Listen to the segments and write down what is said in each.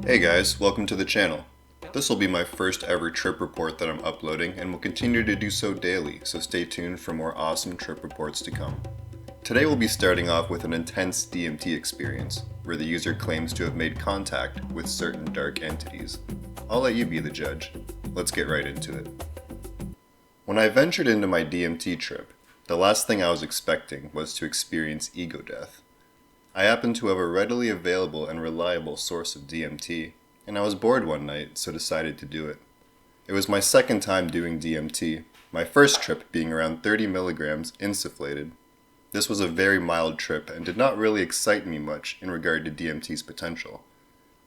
Hey guys, welcome to the channel. This will be my first ever trip report that I'm uploading and will continue to do so daily, so stay tuned for more awesome trip reports to come. Today we'll be starting off with an intense DMT experience, where the user claims to have made contact with certain dark entities. I'll let you be the judge. Let's get right into it. When I ventured into my DMT trip, the last thing I was expecting was to experience ego death. I happened to have a readily available and reliable source of DMT, and I was bored one night, so decided to do it. It was my second time doing DMT, my first trip being around 30 milligrams insufflated. This was a very mild trip and did not really excite me much in regard to DMT's potential.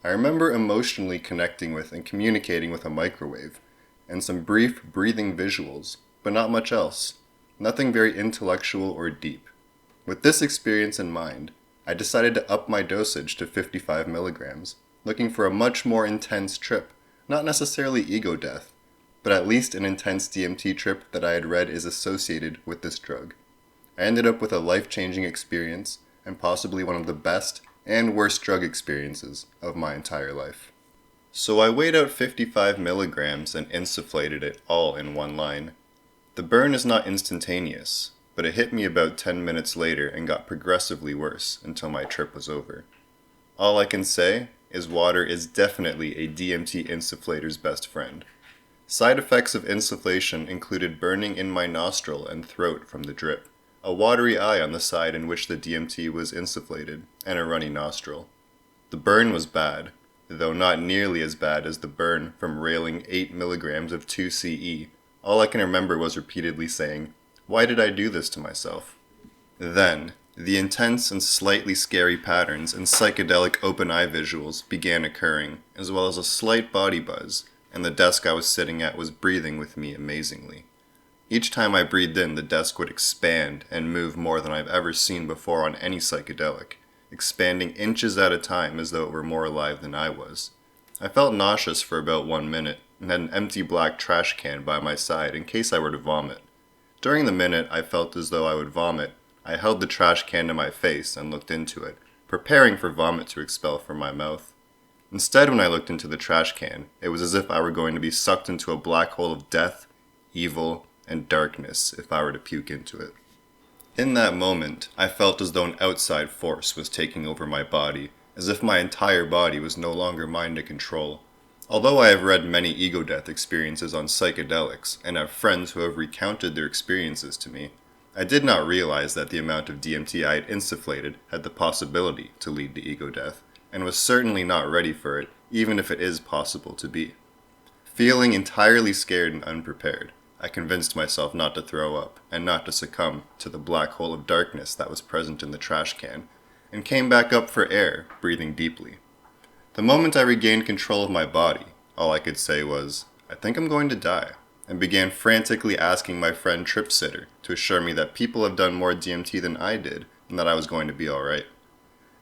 I remember emotionally connecting with and communicating with a microwave, and some brief breathing visuals, but not much else. Nothing very intellectual or deep. With this experience in mind, I decided to up my dosage to 55 milligrams, looking for a much more intense trip, not necessarily ego death, but at least an intense DMT trip that I had read is associated with this drug. I ended up with a life-changing experience, and possibly one of the best and worst drug experiences of my entire life. So I weighed out 55 milligrams and insufflated it all in one line. The burn is not instantaneous, but it hit me about 10 minutes later and got progressively worse until my trip was over. All I can say is water is definitely a DMT insufflator's best friend. Side effects of insufflation included burning in my nostril and throat from the drip, a watery eye on the side in which the DMT was insufflated, and a runny nostril. The burn was bad, though not nearly as bad as the burn from railing 8 milligrams of 2CE. All I can remember was repeatedly saying, "Why did I do this to myself?" Then, the intense and slightly scary patterns and psychedelic open eye visuals began occurring, as well as a slight body buzz, and the desk I was sitting at was breathing with me amazingly. Each time I breathed in, the desk would expand and move more than I've ever seen before on any psychedelic, expanding inches at a time as though it were more alive than I was. I felt nauseous for about 1 minute, and had an empty black trash can by my side in case I were to vomit. During the minute I felt as though I would vomit, I held the trash can to my face and looked into it, preparing for vomit to expel from my mouth. Instead, when I looked into the trash can, it was as if I were going to be sucked into a black hole of death, evil, and darkness if I were to puke into it. In that moment, I felt as though an outside force was taking over my body, as if my entire body was no longer mine to control. Although I have read many ego death experiences on psychedelics and have friends who have recounted their experiences to me, I did not realize that the amount of DMT I had insufflated had the possibility to lead to ego death, and was certainly not ready for it, even if it is possible to be. Feeling entirely scared and unprepared, I convinced myself not to throw up and not to succumb to the black hole of darkness that was present in the trash can, and came back up for air, breathing deeply. The moment I regained control of my body, all I could say was, "I think I'm going to die," and began frantically asking my friend Trip Sitter to assure me that people have done more DMT than I did and that I was going to be alright.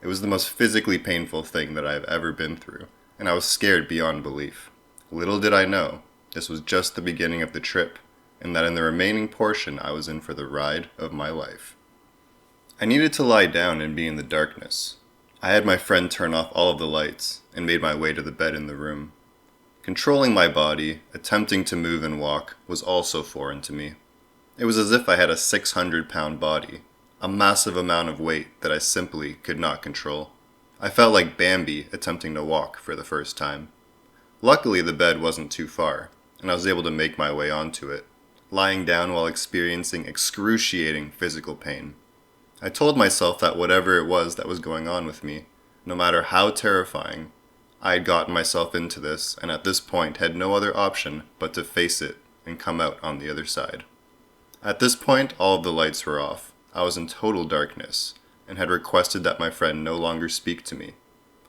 It was the most physically painful thing that I have ever been through, and I was scared beyond belief. Little did I know, this was just the beginning of the trip, and that in the remaining portion I was in for the ride of my life. I needed to lie down and be in the darkness. I had my friend turn off all of the lights, and made my way to the bed in the room. Controlling my body, attempting to move and walk, was also foreign to me. It was as if I had a 600-pound body, a massive amount of weight that I simply could not control. I felt like Bambi attempting to walk for the first time. Luckily, the bed wasn't too far, and I was able to make my way onto it, lying down while experiencing excruciating physical pain. I told myself that whatever it was that was going on with me, no matter how terrifying, I had gotten myself into this, and at this point had no other option but to face it and come out on the other side. At this point, all of the lights were off. I was in total darkness, and had requested that my friend no longer speak to me.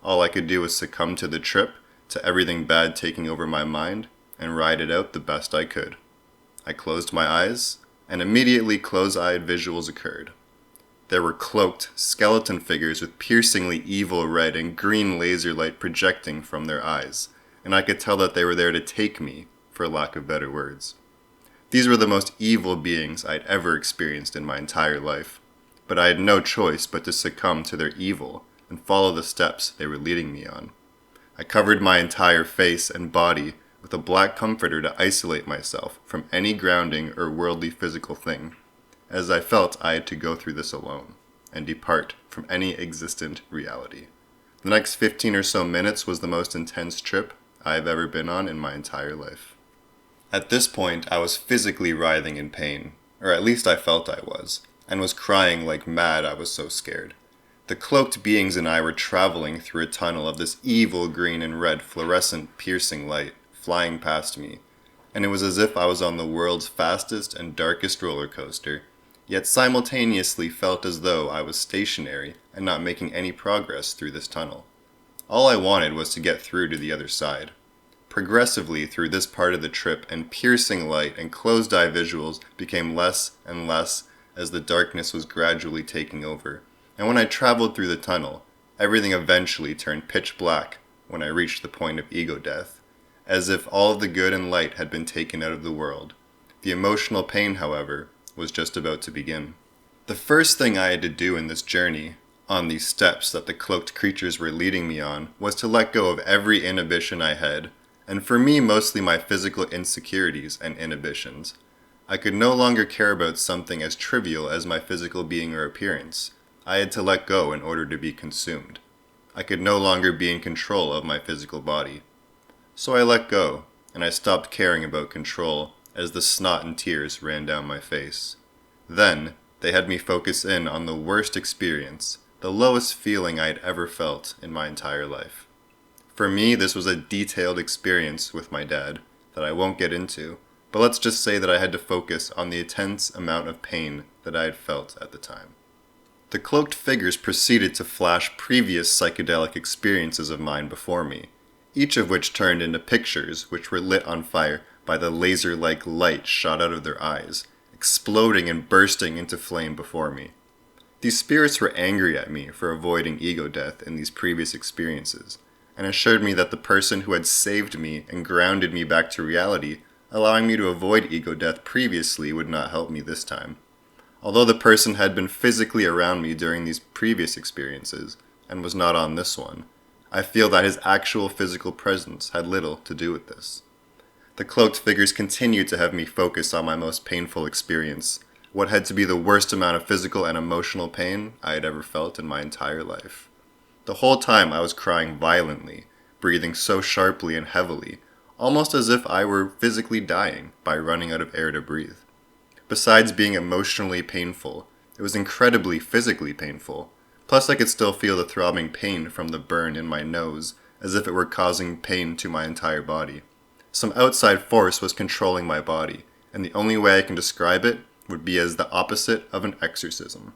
All I could do was succumb to the trip, to everything bad taking over my mind, and ride it out the best I could. I closed my eyes, and immediately close-eyed visuals occurred. There were cloaked, skeleton figures with piercingly evil red and green laser light projecting from their eyes, and I could tell that they were there to take me, for lack of better words. These were the most evil beings I'd ever experienced in my entire life, but I had no choice but to succumb to their evil and follow the steps they were leading me on. I covered my entire face and body with a black comforter to isolate myself from any grounding or worldly physical thing, as I felt I had to go through this alone and depart from any existent reality. The next 15 or so minutes was the most intense trip I have ever been on in my entire life. At this point, I was physically writhing in pain, or at least I felt I was, and was crying like mad. I was so scared. The cloaked beings and I were traveling through a tunnel of this evil green and red fluorescent piercing light flying past me, and it was as if I was on the world's fastest and darkest roller coaster, yet simultaneously felt as though I was stationary and not making any progress through this tunnel. All I wanted was to get through to the other side. Progressively through this part of the trip, and piercing light and closed-eye visuals became less and less as the darkness was gradually taking over, and when I traveled through the tunnel, everything eventually turned pitch black when I reached the point of ego death, as if all of the good and light had been taken out of the world. The emotional pain, however, was just about to begin. The first thing I had to do in this journey, on these steps that the cloaked creatures were leading me on, was to let go of every inhibition I had, and for me mostly my physical insecurities and inhibitions. I could no longer care about something as trivial as my physical being or appearance. I had to let go in order to be consumed. I could no longer be in control of my physical body. So I let go, and I stopped caring about control as the snot and tears ran down my face. Then, they had me focus in on the worst experience, the lowest feeling I had ever felt in my entire life. For me, this was a detailed experience with my dad that I won't get into, but let's just say that I had to focus on the intense amount of pain that I had felt at the time. The cloaked figures proceeded to flash previous psychedelic experiences of mine before me, each of which turned into pictures which were lit on fire by the laser-like light shot out of their eyes, exploding and bursting into flame before me. These spirits were angry at me for avoiding ego death in these previous experiences, and assured me that the person who had saved me and grounded me back to reality, allowing me to avoid ego death previously, would not help me this time. Although the person had been physically around me during these previous experiences, and was not on this one, I feel that his actual physical presence had little to do with this. The cloaked figures continued to have me focus on my most painful experience, what had to be the worst amount of physical and emotional pain I had ever felt in my entire life. The whole time I was crying violently, breathing so sharply and heavily, almost as if I were physically dying by running out of air to breathe. Besides being emotionally painful, it was incredibly physically painful. Plus I could still feel the throbbing pain from the burn in my nose, as if it were causing pain to my entire body. Some outside force was controlling my body, and the only way I can describe it would be as the opposite of an exorcism.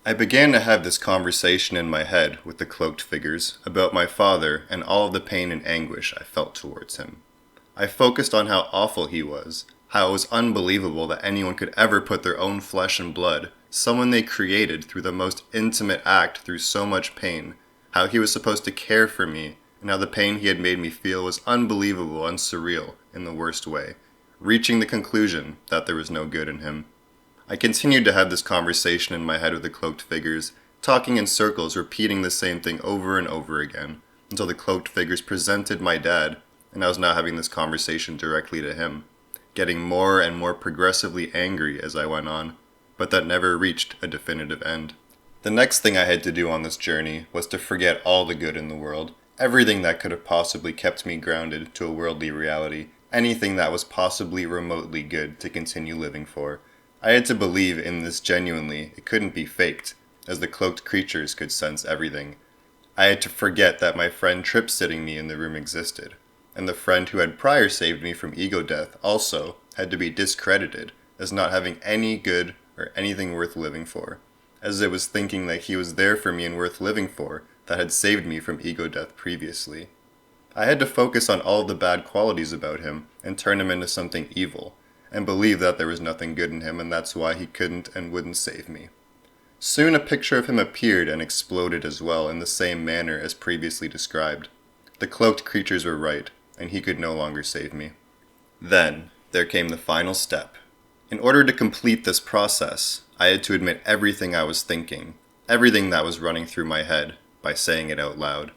I began to have this conversation in my head with the cloaked figures about my father and all of the pain and anguish I felt towards him. I focused on how awful he was, how it was unbelievable that anyone could ever put their own flesh and blood, someone they created through the most intimate act through so much pain, how he was supposed to care for me, and how the pain he had made me feel was unbelievable and surreal in the worst way, reaching the conclusion that there was no good in him. I continued to have this conversation in my head with the cloaked figures, talking in circles, repeating the same thing over and over again, until the cloaked figures presented my dad, and I was now having this conversation directly to him, getting more and more progressively angry as I went on, but that never reached a definitive end. The next thing I had to do on this journey was to forget all the good in the world, everything that could have possibly kept me grounded to a worldly reality, anything that was possibly remotely good to continue living for. I had to believe in this genuinely. It couldn't be faked, as the cloaked creatures could sense everything. I had to forget that my friend trip-sitting me in the room existed, and the friend who had prior saved me from ego death also had to be discredited as not having any good or anything worth living for, as it was thinking that he was there for me and worth living for that had saved me from ego death previously. I had to focus on all the bad qualities about him and turn him into something evil, and believe that there was nothing good in him and that's why he couldn't and wouldn't save me. Soon a picture of him appeared and exploded as well in the same manner as previously described. The cloaked creatures were right, and he could no longer save me. Then, there came the final step. In order to complete this process, I had to admit everything I was thinking, everything that was running through my head, by saying it out loud.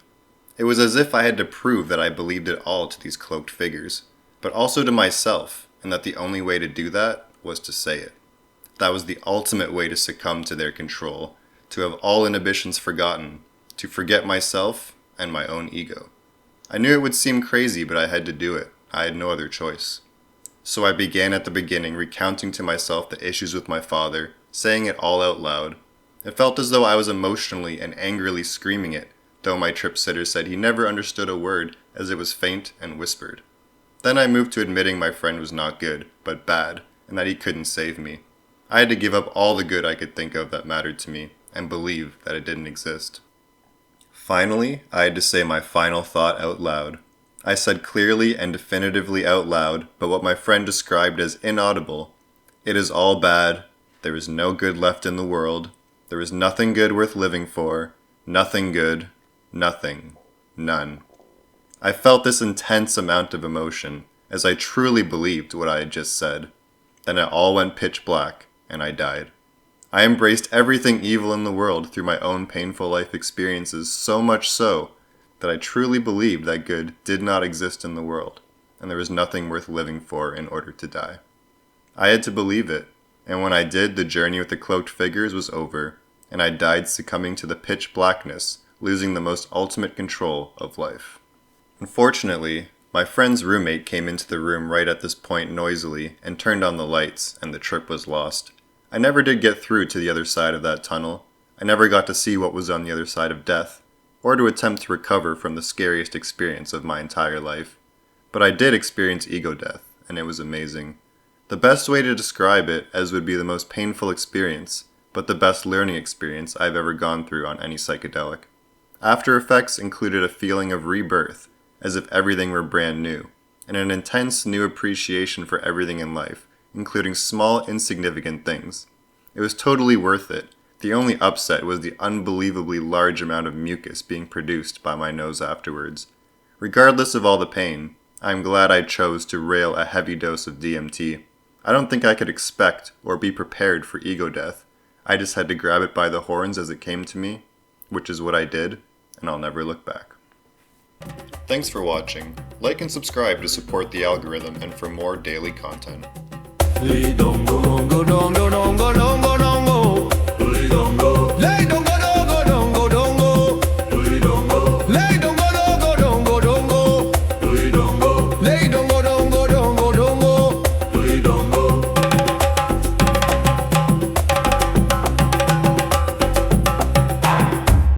It was as if I had to prove that I believed it all to these cloaked figures, but also to myself, and that the only way to do that was to say it. That was the ultimate way to succumb to their control, to have all inhibitions forgotten, to forget myself and my own ego. I knew it would seem crazy, but I had to do it. I had no other choice. So I began at the beginning, recounting to myself the issues with my father, saying it all out loud. It felt as though I was emotionally and angrily screaming it, though my trip sitter said he never understood a word, as it was faint and whispered. Then I moved to admitting my friend was not good, but bad, and that he couldn't save me. I had to give up all the good I could think of that mattered to me, and believe that it didn't exist. Finally, I had to say my final thought out loud. I said clearly and definitively out loud, but what my friend described as inaudible. It is all bad. There is no good left in the world. There is nothing good worth living for. Nothing good. Nothing. None. I felt this intense amount of emotion, as I truly believed what I had just said. Then it all went pitch black, and I died. I embraced everything evil in the world through my own painful life experiences, so much so that I truly believed that good did not exist in the world, and there was nothing worth living for in order to die. I had to believe it, and when I did, the journey with the cloaked figures was over, and I died succumbing to the pitch blackness, losing the most ultimate control of life. Unfortunately, my friend's roommate came into the room right at this point noisily and turned on the lights, and the trip was lost. I never did get through to the other side of that tunnel. I never got to see what was on the other side of death, or to attempt to recover from the scariest experience of my entire life. But I did experience ego death, and it was amazing. The best way to describe it as would be the most painful experience, but the best learning experience I've ever gone through on any psychedelic. After effects included a feeling of rebirth, as if everything were brand new, and an intense new appreciation for everything in life, including small, insignificant things. It was totally worth it. The only upset was the unbelievably large amount of mucus being produced by my nose afterwards. Regardless of all the pain, I am glad I chose to rail a heavy dose of DMT. I don't think I could expect or be prepared for ego death. I just had to grab it by the horns as it came to me, which is what I did, and I'll never look back. Thanks for watching. Like and subscribe to support the algorithm and for more daily content.